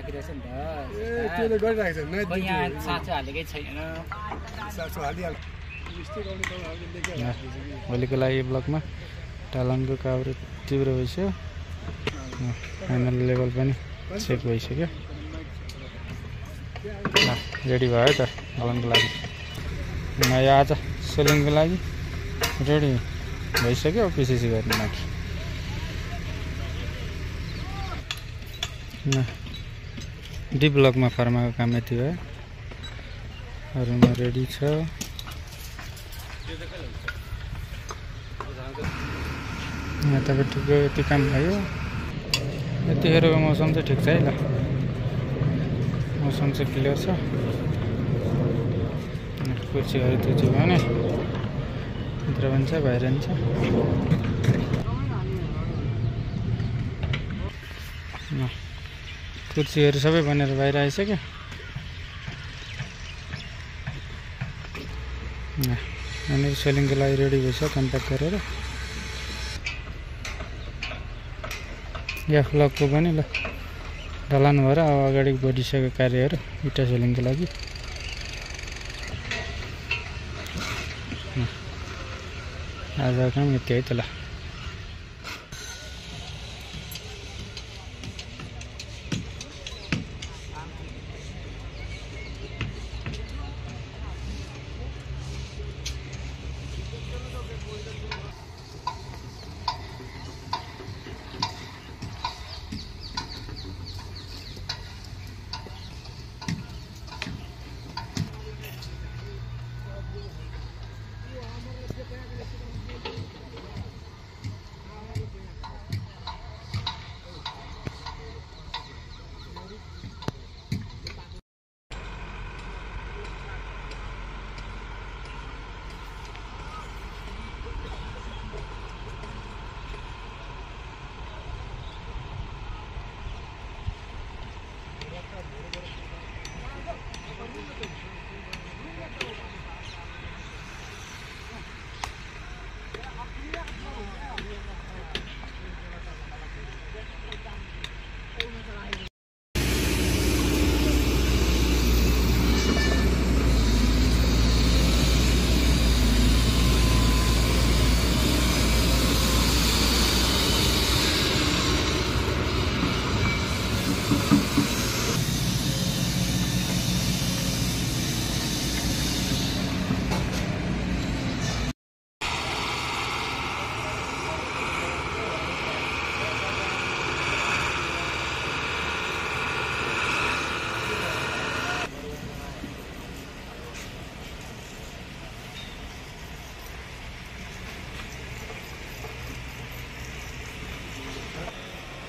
बाँकी रहेछ नि त त्यो त गरिरहेको छ नै यहाँ साँचो हालेकै छैन साँचो हालिहाल्छ भोलिको लागि ब्लकमा टालानको काभ्रे तीव्र भइसक्यो फाइनल लेभल पनि चेक भइसक्यो रेडी भयो त ढलानको लागि यो आज सोलिङको लागि रेडी भइसक्यो पिसिसी गर्ने बाँकी डी ब्लकमा फर्माको काम यति भयो अरूमा रेडी छ यहाँ तपाईँको यति काम भयो यतिखेरको मौसम चाहिँ ठिक छ है ल मौसम चाहिँ क्लियर छ कुर्सीहरू त्यो चाहिँ भने भित्र पनि छ बाहिर पनि छ कुर्सीहरू सबै बनेर बाहिर आइसक्यो अनि सेलिङको लागि रेडी भइसक्यो कन्ट्याक्ट गरेर या ब्लकको पनि ल ढलान भएर अब अगाडि बढिसक्यो कार्यहरू इटा सेलिङको लागि आज काम यति है त ल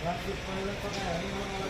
Pagkain mo lang pagkain mo lang